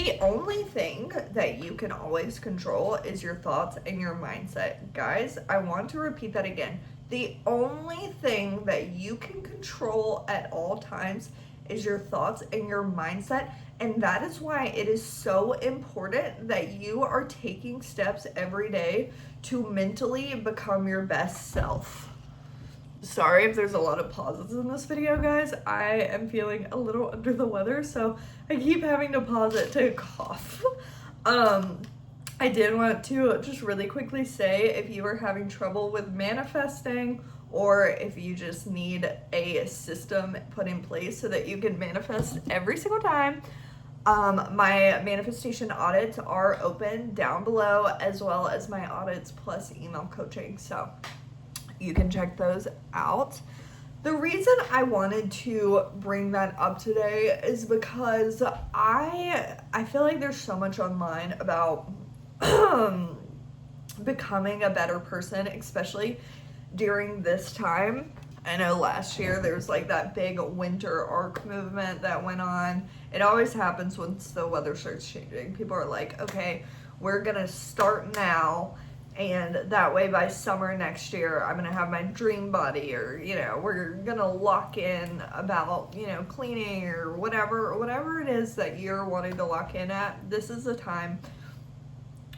The only thing that you can always control is your thoughts and your mindset. Guys, I want to repeat that again. The only thing that you can control at all times is your thoughts and your mindset. And that is why it is so important that you are taking steps every day to mentally become your best self. Sorry if there's a lot of pauses in this video, guys. I am feeling a little under the weather, so I keep having to pause it to cough. I did want to just really quickly say, if you are having trouble with manifesting, or if you just need a system put in place so that you can manifest every single time, my manifestation audits are open down below, as well as my audits plus email coaching. So you can check those out. The reason I wanted to bring that up today is because I feel like there's so much online about becoming a better person, especially during this time. I know last year there was like that big winter arc movement that went on. It always happens once the weather starts changing. People are like, okay, we're gonna start now, and that way by summer next year I'm gonna have my dream body, or we're gonna lock in about cleaning or whatever it is that you're wanting to lock in at. This is the time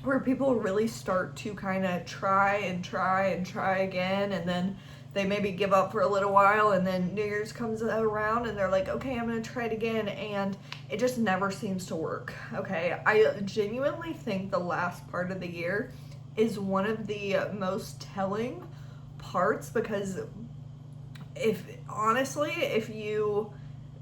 where people really start to kind of try again, and then they maybe give up for a little while, and then New Year's comes around and they're like, okay, I'm gonna try it again, and it just never seems to work. Okay, I genuinely think the last part of the year is one of the most telling parts, because if you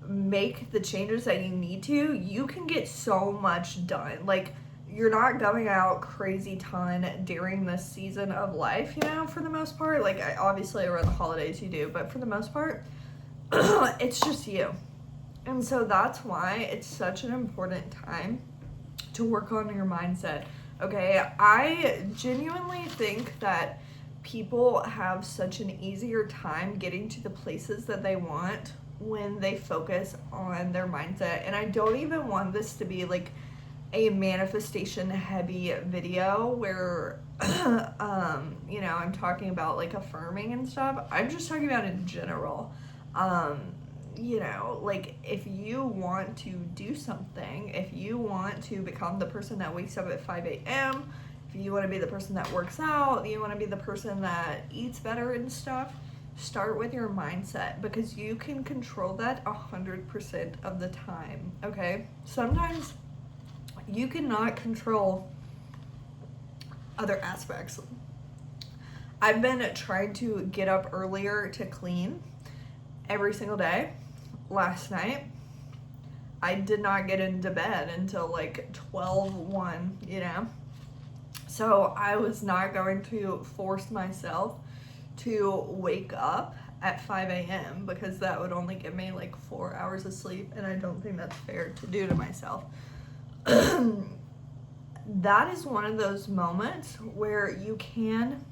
make the changes that you need to, you can get so much done. Like, you're not going out crazy ton during this season of life, for the most part. Like, obviously around the holidays you do, but for the most part, it's just you. And so that's why it's such an important time to work on your mindset. Okay, I genuinely think that people have such an easier time getting to the places that they want when they focus on their mindset. And I don't even want this to be like a manifestation heavy video where I'm talking about like affirming and stuff. I'm just talking about in general. Like, if you want to do something, if you want to become the person that wakes up at 5 a.m., if you want to be the person that works out, you want to be the person that eats better and stuff, start with your mindset, because you can control that 100% of the time. Okay, sometimes you cannot control other aspects. I've been trying to get up earlier to clean every single day. Last night, I did not get into bed until like 12:01, So I was not going to force myself to wake up at 5 a.m. because that would only give me like 4 hours of sleep, and I don't think that's fair to do to myself. That is one of those moments where you can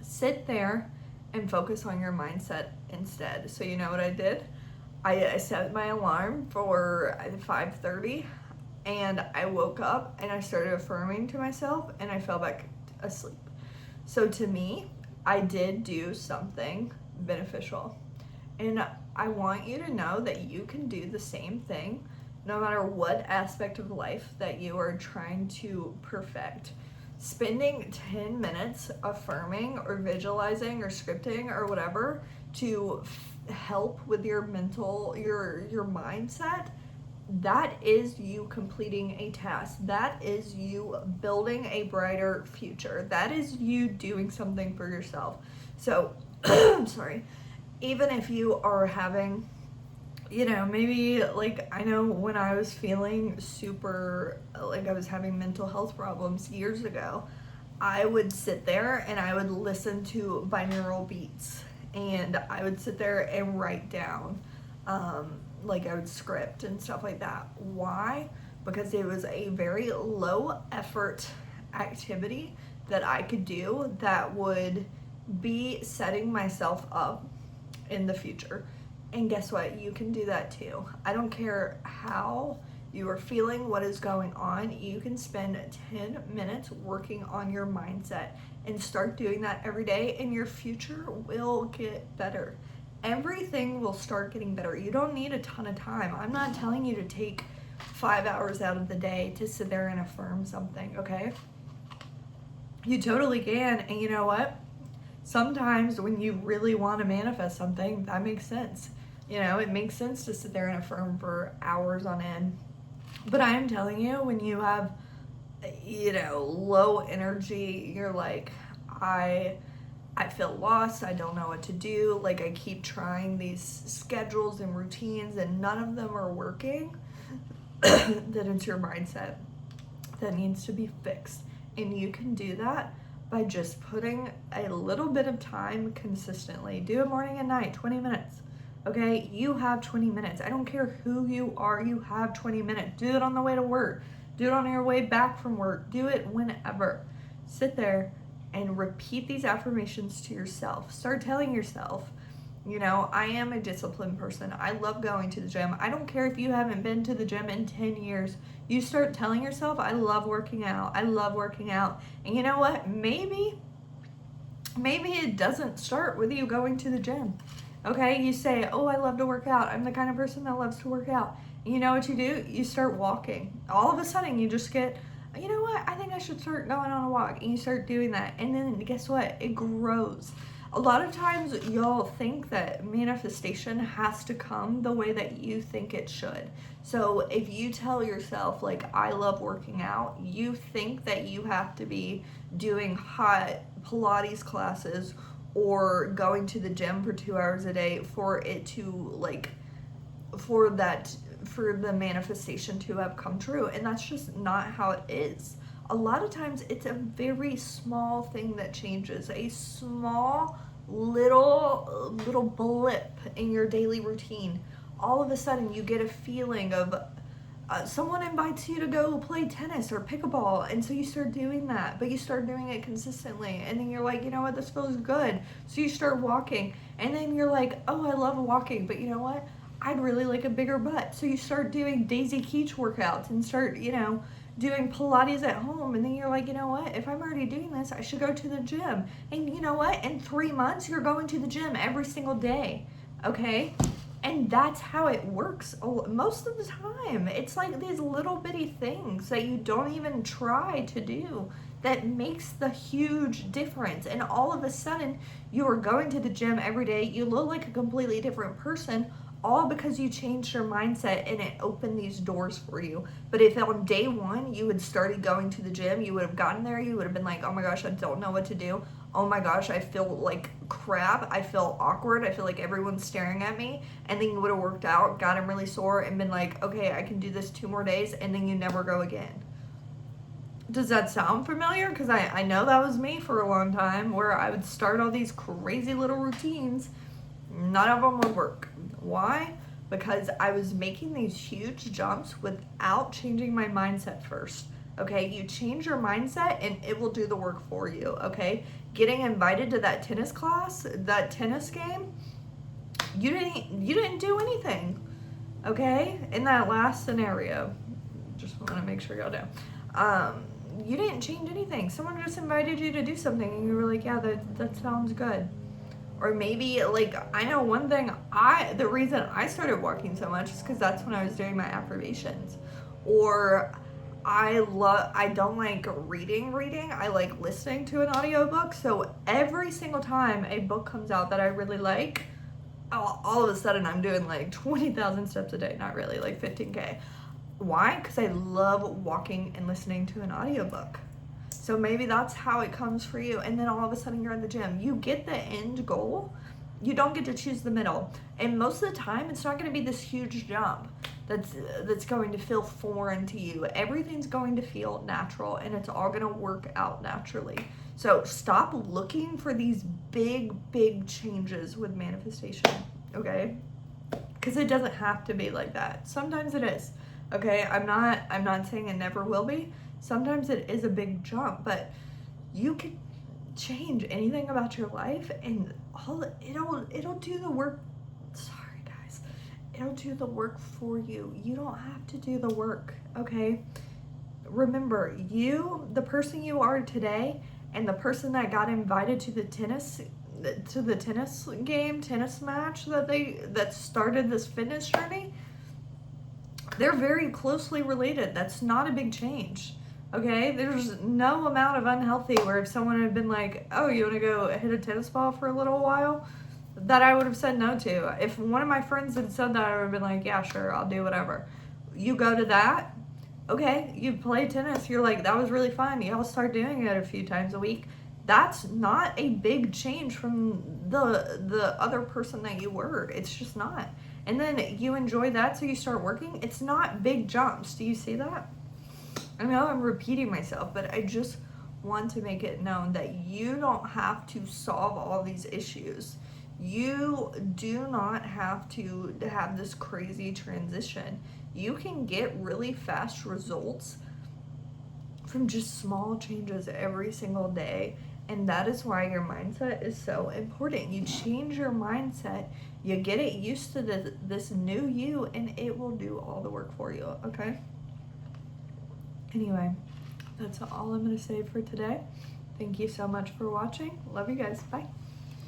sit there and focus on your mindset instead. So you know what I did? I set my alarm for 5:30, and I woke up and I started affirming to myself, and I fell back asleep. So to me, I did do something beneficial. And I want you to know that you can do the same thing no matter what aspect of life that you are trying to perfect. Spending 10 minutes affirming or visualizing or scripting or whatever to help with your mental, your mindset, that is you completing a task. That is you building a brighter future. That is you doing something for yourself. So, sorry, even if you are having, maybe like, I know when I was feeling super, like I was having mental health problems years ago, I would sit there and I would listen to binaural beats, and I would sit there and write down, like I would script and stuff like that. Why? Because it was a very low effort activity that I could do that would be setting myself up in the future. And guess what? You can do that too. I don't care how you are feeling what is going on, you can spend 10 minutes working on your mindset and start doing that every day, and your future will get better. Everything will start getting better. You don't need a ton of time. I'm not telling you to take 5 hours out of the day to sit there and affirm something, okay? You totally can, and you know what? Sometimes when you really want to manifest something, that makes sense. You know, it makes sense to sit there and affirm for hours on end. But I am telling you, when you have, low energy, you're like, I feel lost, I don't know what to do, like I keep trying these schedules and routines and none of them are working, then it's your mindset that needs to be fixed. And you can do that by just putting a little bit of time consistently. Do it morning and night, 20 minutes. Okay, you have 20 minutes. I don't care who you are, you have 20 minutes. Do it on the way to work. Do it on your way back from work. Do it whenever. Sit there and repeat these affirmations to yourself. Start telling yourself, I am a disciplined person. I love going to the gym. I don't care if you haven't been to the gym in 10 years. You start telling yourself, I love working out. I love working out. And you know what? Maybe it doesn't start with you going to the gym. Okay, you say, oh, I love to work out. I'm the kind of person that loves to work out. And you know what you do? You start walking. All of a sudden, you just get, you know what? I think I should start going on a walk. And you start doing that. And then guess what? It grows. A lot of times, you'll think that manifestation has to come the way that you think it should. So if you tell yourself, like, I love working out, you think that you have to be doing hot Pilates classes or going to the gym for 2 hours a day for it to for the manifestation to have come true. And that's just not how it is. A lot of times it's a very small thing that changes, a small little blip in your daily routine. All of a sudden you get a feeling of someone invites you to go play tennis or pickleball, and so you start doing that, but you start doing it consistently, and then you're like, you know what, this feels good, so you start walking, and then you're like, oh, I love walking, but you know what, I'd really like a bigger butt, so you start doing Daisy Keach workouts and start, doing Pilates at home, and then you're like, you know what, if I'm already doing this, I should go to the gym, and you know what, in 3 months, you're going to the gym every single day, okay? And that's how it works most of the time. It's like these little bitty things that you don't even try to do that makes the huge difference. And all of a sudden, you are going to the gym every day. You look like a completely different person, all because you changed your mindset and it opened these doors for you. But if on day one, you had started going to the gym, you would have gotten there, you would have been like, oh my gosh, I don't know what to do. Oh my gosh, I feel like crap. I feel awkward. I feel like everyone's staring at me. And then you would have worked out, gotten really sore, and been like, okay, I can do this 2 more days, and then you never go again. Does that sound familiar? Because I know that was me for a long time, where I would start all these crazy little routines. None of them would work. Why? Because I was making these huge jumps without changing my mindset first. Okay, you change your mindset and it will do the work for you, okay? Getting invited to that tennis class, that tennis game, you didn't do anything, okay? In that last scenario, just want to make sure y'all know. You didn't change anything. Someone just invited you to do something and you were like, yeah, that sounds good. Or maybe, like, I know one thing, the reason I started walking so much is because that's when I was doing my affirmations. Or I don't like reading. I like listening to an audiobook. So every single time a book comes out that I really like, all of a sudden I'm doing like 20,000 steps a day. Not really, like 15K. Why? Because I love walking and listening to an audiobook. So maybe that's how it comes for you. And then all of a sudden you're in the gym. You get the end goal. You don't get to choose the middle. And most of the time, it's not going to be this huge jump that's going to feel foreign to you. Everything's going to feel natural, and it's all going to work out naturally. So stop looking for these big changes with manifestation, okay? Because it doesn't have to be like that. Sometimes it is, okay? I'm not saying it never will be. Sometimes it is a big jump, but you can change anything about your life, and it'll do the work. Sorry guys, it'll do the work for you. You don't have to do the work, okay? Remember, you, the person you are today, and the person that got invited to the tennis game, tennis match that started this fitness journey, they're very closely related. That's not a big change. Okay, there's no amount of unhealthy where if someone had been like, oh, you want to go hit a tennis ball for a little while, that I would have said no to. If one of my friends had said that, I would have been like, yeah, sure, I'll do whatever. You go to that, okay, you play tennis, you're like, that was really fun. Y'all start doing it a few times a week. That's not a big change from the other person that you were. It's just not. And then you enjoy that, so you start working. It's not big jumps. Do you see that? I know I'm repeating myself, but I just want to make it known that you don't have to solve all these issues. You do not have to have this crazy transition. You can get really fast results from just small changes every single day. And that is why your mindset is so important. You change your mindset, you get it used to this new you, and it will do all the work for you, okay? Anyway, that's all I'm going to say for today. Thank you so much for watching. Love you guys. Bye.